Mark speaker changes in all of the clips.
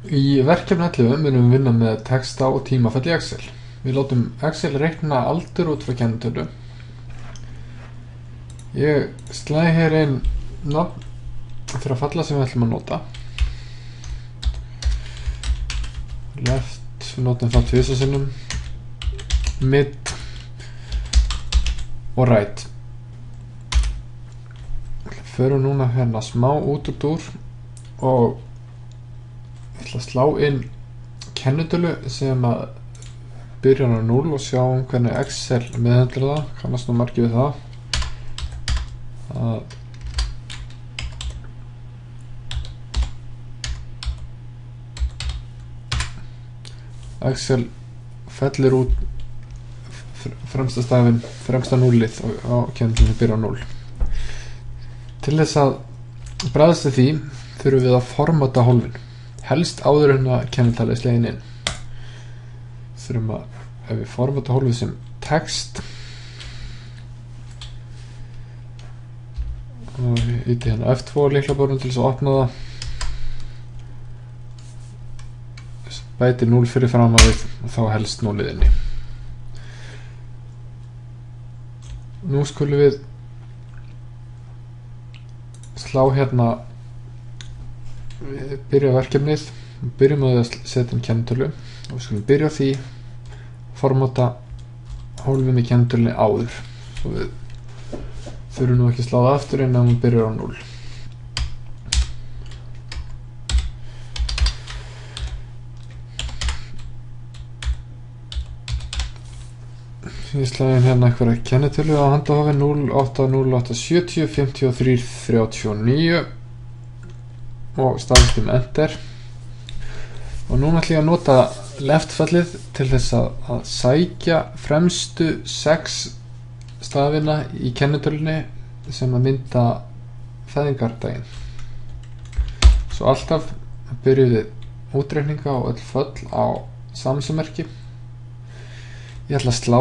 Speaker 1: Í verkefni 11 munum við vinna með texta og tímafall í Excel. Við látum Excel reikna aldur út frá kennitölu. Ég slæði hér inn nafn fyrir falla sem við ætlum að nota. Left, við notum það tvisvar sinnum. Mid og right. Förum núna hérna smá út úr og ég ætla að slá inn kennitölu sem að byrja á 0 og sjá hvernig Excel meðhöndlar það. Kannast nú margir við það. Excel fellir út fremsta stafinn, fremsta núllið á kennitölunni byrja á 0. Til þess að bregðast við því þurfum við að formata hólfin. Helst áður en að kennitala er slegin inn. Þurfum að, ef við formata hólfið sem text og ég íti hérna F2 lyklaborðinu til þess að opna það, bæti 0 fyrir fram að við og þá helst 0 inni. Nú skulum við slá hérna, við byrja verkefnið, við byrjum að setja inn kennitölu og við skulum byrja á því formata hólfið með kennitölunni áður, svo við þurfum nú ekki að slá það aftur en að hún byrjar á 0. Ég slæði inn hérna einhverja kennitölu á handahófi 080870 53 39 og staðstum enter. Og núna ætlum ég að nota leftfallið til þess að sækja fremstu 6 stafina í kennitölunni sem að mynda fæðingardaginn. Svo alltaf byrjum við útreikninga og öll föll á samsemmerki. Ég ætla að slá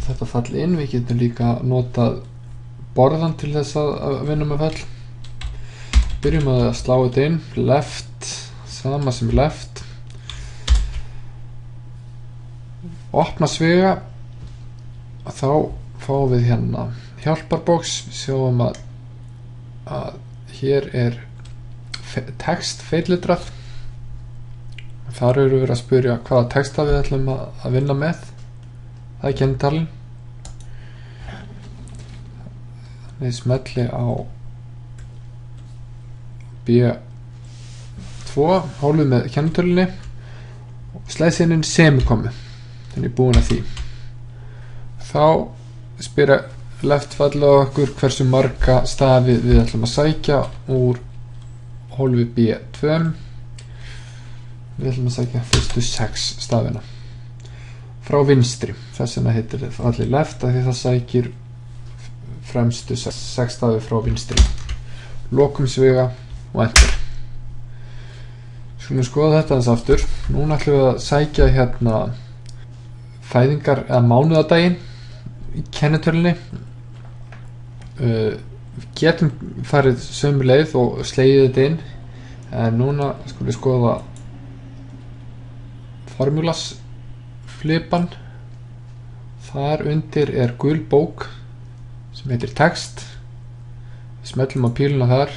Speaker 1: þetta fall inn. Við getum líka notað borðan til þess að vinna með fall. Byrjum að slá þetta inn, left, sama sem left, opna svega og þá fáum við hérna hjálparbóks. Sjáum að hér er text feillitrað. Þar eru við að spyrja hvaða texta við ætlum að vinna með. Það er kennitalinn. Við smelli á B2 hólfið með kennitölunni og slæði inn semikomu. Þannig ég er búinn að því. Þá spyrja leftfall á okkur hversu marga stafi við ætlum að sækja úr hólfið B2. Við ætlum að sækja fyrstu 6 stafina frá vinstri. Þess vegna heitir þetta allir left af því það sækir fremstu 6 stafi frá vinstri. Lokum svega og enter. Skulum skoða þetta aðeins aftur. Núna ætlum við að sækja hérna fæðingar eða mánuðadaginn í kennitölunni. Við getum farið sömu leið og slegið þetta inn, en núna skulum við skoða formulas flipan. Þar undir er gul bók sem heitir text. Við smellum á píluna þar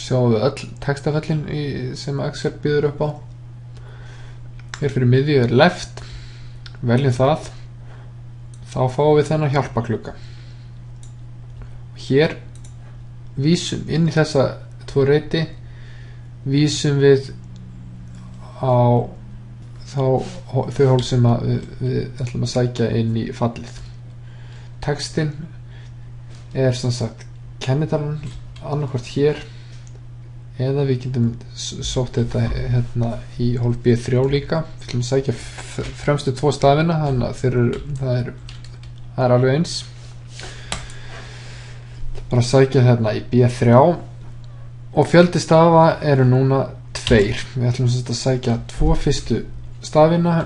Speaker 1: sjáum við öll textafellin sem Excel býður upp á. Hér fyrir miðju er left, veljum það, þá fáum við þennan hjálpaklukka. Hér vísum inn í þessa 2 reiti, vísum við á þau hól sem við ætlum að sækja inn í fallið. Textin er sem sagt kennitalan annarkvort hér, eða við getum sótt þetta hérna í hólf B3 líka. Við ætlum að sækja fremstu 2 stafina, þannig að það er alveg eins. Bara sækja hérna í B3 og fjöldi stafa eru núna 2. Við ætlum að sækja 2 fyrstu stafina.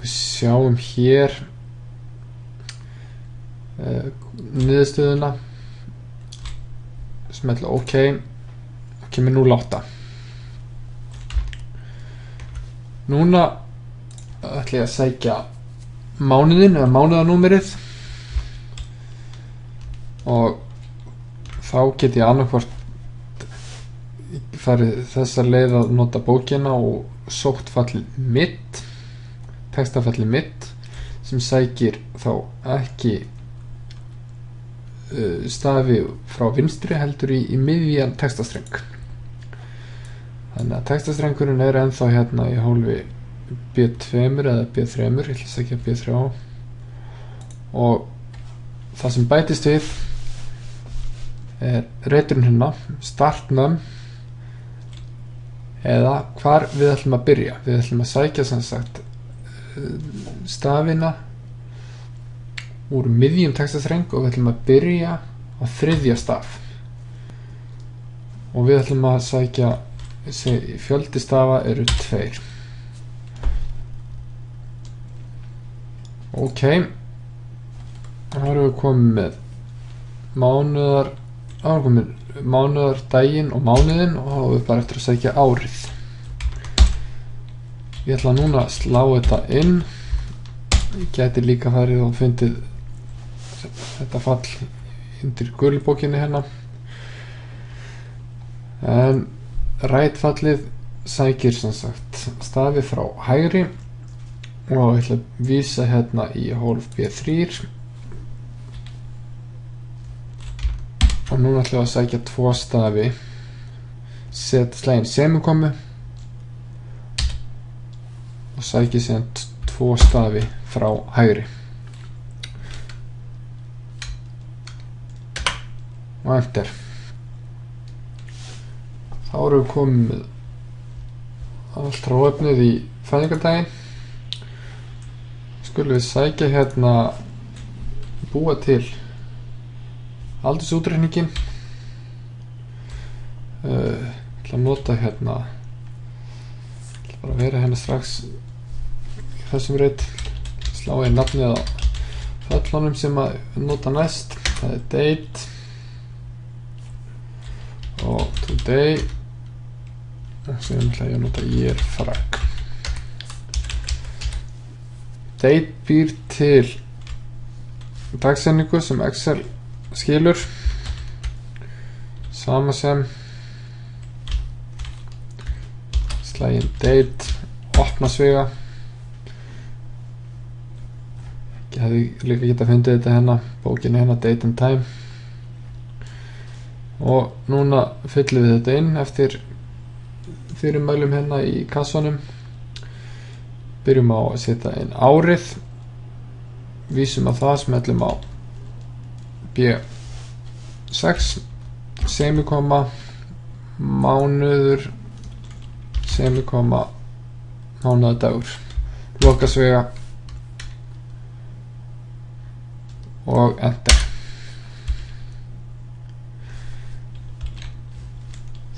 Speaker 1: Við sjáum hér niðurstöðuna, smetla OK og kemur 0,8. Núna ætla ég að sækja mánuðin eða mánuðanúmerið og þá get ég annarkvort farið þessa leið að nota bókina og sótt fallið mitt, textafallið mitt sem sækir þá ekki stafi frá vinstri heldur í miðjan textastreng. Þannig að textastrengurinn er ennþá hérna í hólfi B2 eða B3, ég ætla að sækja B3 og það sem bætist við er reiturinn hérna, start num, eða hvar við ætlum að byrja. Við ætlum að sækja sem sagt stafina úr miðjum textastreng og við ætlum að byrja á 3. staf og við ætlum að sækja fjöldi stafa eru 2. Ok, þá erum við komið með mánuðardaginn og mánuðin og þá erum við bara eftir að sækja árið. Ég ætla núna að slá þetta inn. Ég geti líka farið og fundið þetta fall undir gulbókinni hérna, en rætfallið sækir sem sagt stafi frá hægri og ég ætla að vísa hérna í hólf B3 og núna ætla ég að sækja 2 stafi, setja slægin semikomu og sækja síðan 2 stafi frá hægri og enter. Þá erum við komið með allt ráefnið í fæðingardaginn. Skulum við sækja hérna búa til aldursútreikningin. Ætla að nota hérna, ætla bara að vera hérna strax í þessum reit, slá ég nafnið á föllunum sem að nota næst. Það er date og today og síðan ætla ég að nota yearfrag. Date býr til dagsetningu sem Excel skilur, sama sem slægin date, opna svega. Ég hefði líka getað fundið þetta hérna, bókinni hérna, date and time, og núna fyllum við þetta inn eftir fyrirmælum hérna í kassanum. Byrjum á að setja inn árið, vísum á það, smellum á B6, semikoma, mánuður, semikoma, mánuðadagur, lokasvega og enter.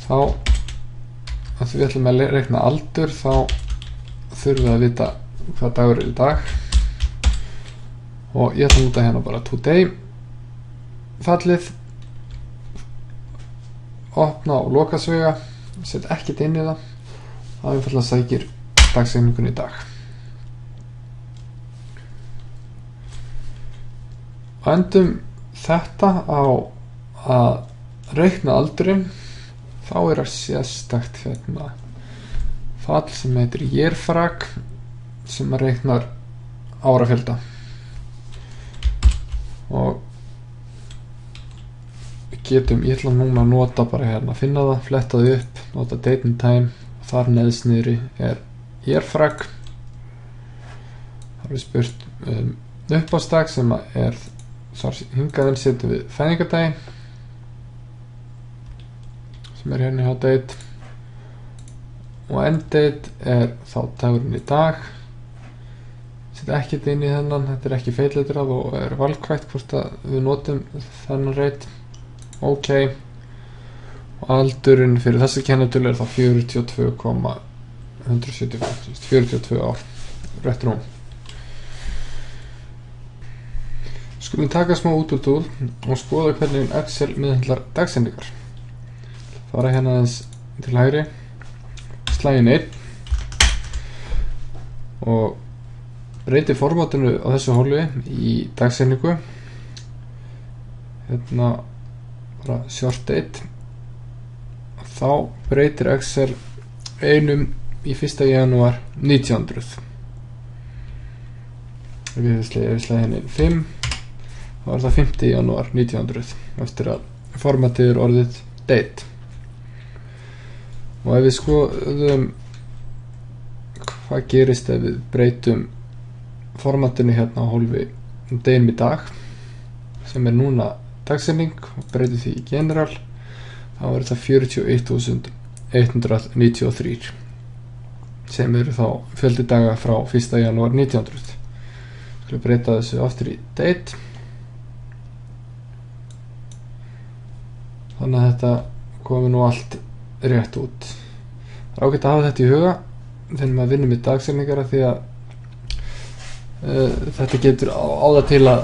Speaker 1: Þá að við ætlum að reikna aldur, þá þurfum við að vita hvað dagur er í dag og ég ætla að nota hérna bara today fallið, opna og loka svega, set ekkert inn í það, þá einfallega sækir dagsetningun í dag. Og endum þetta á að reikna aldurinn. Þá er það sérstakt hérna fall sem heitir yearfrag sem að reiknar árafjölda og ég ætla núna að nota bara hérna, finna það, fletta það upp, nota date and time og þar neðst niðri er yearfrag. Það er spurt uppástag sem er þar hingaðin, setjum við fæðingardaginn sem er hérna hjá date og end date er þá dagurinn í dag. Setja ekkert inn í þennan, þetta er ekki feilletrað og er valkvætt hvort að við notum þennan reit. Ok, og aldurinn fyrir þessa kennitölu er þá 42,175, 42 ár, rétt rúm. Skulum taka smá útúrtúl og skoða hvernig Excel meðhundlar dagsendingar. Fara hérna aðeins til hægri, slægin 1, og breyti formatinu á þessu hólfi í dagsetningu. Hérna bara short date, og þá breytir Excel einum í 1. janúar 1900. Ef ég slæði henni 5, þá er það 5. janúar 1900 eftir að formatið er orðið date. Og ef við skoðum hvað gerist ef við breytum formatinu hérna á hólfi deginum í dag, sem er núna dagsetning, og breytum því í general, þá er það 41.193 sem eru þá fjöldi daga frá 1. janúar 1900. Skulum breyta þessu aftur í date, þannig að þetta komi nú allt rétt út. Það er ágætt að hafa þetta í huga þegar maður vinnur með dagsetningar, því að þetta getur á það til að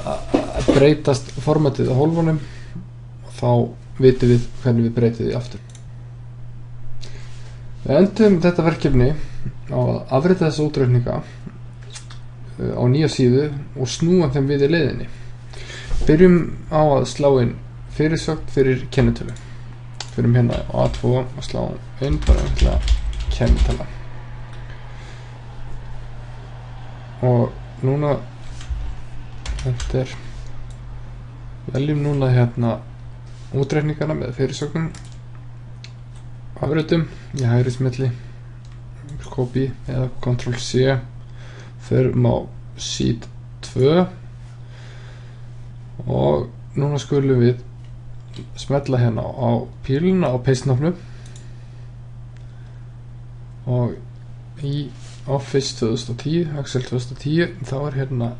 Speaker 1: breytast formatið á hólfunum, og þá vitum við hvernig við breytum því aftur. Við endum þetta verkefni á að afrita þessa útreikninga á nýja síðu og snúa þeim við í leiðinni. Byrjum á að slá inn fyrirsögn fyrir kennitölu. Förum hérna á A2 og slá inn bara kennitala. Og núna veljum núna hérna útreikningana með fyrirsögnum, afritum í hægri smelli, copy eða Ctrl C, förum á sheet 2 og núna skulum við smetla hérna á píluna á paste-knopnum, og í Office 2010, Excel 2010, þá er hérna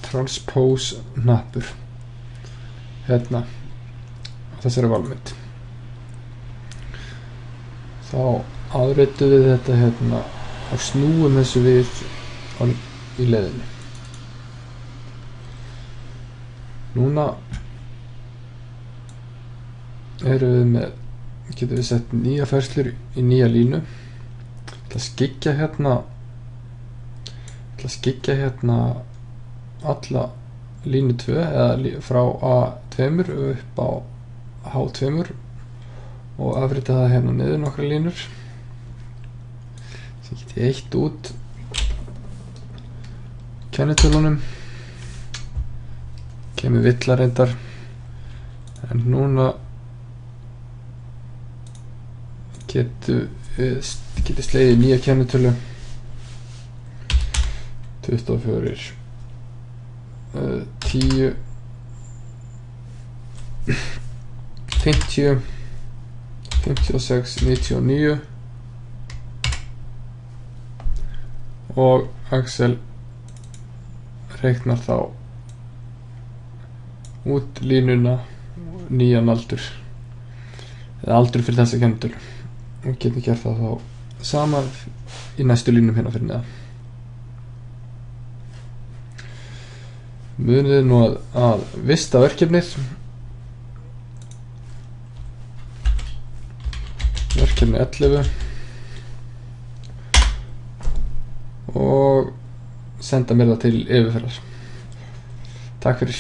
Speaker 1: transpose hnappur hérna á þessari valmynd. Þá afritum við þetta hérna og snúum þessu við í leiðinni. Núna getum við sett nýja færslur í nýja línu. Ég ætla að skyggja hérna alla línu 2 eða frá A2 upp á H2 og afrita það hérna niður nokkra línur. Svo get ég eitt út kennitölunum, kemur villa reyndar, en núna getur slegið nýja kennitölu 24 10 50 56 99 og Excel reiknar þá út línuna nýjan aldur eða aldur fyrir þessa kennitölu, og getum gert það þá sama í næstu línum hérna fyrir neðan. Munið nú að vista verkefnið. Verkefni 11 og senda mér það til yfirferðar. Takk fyrir.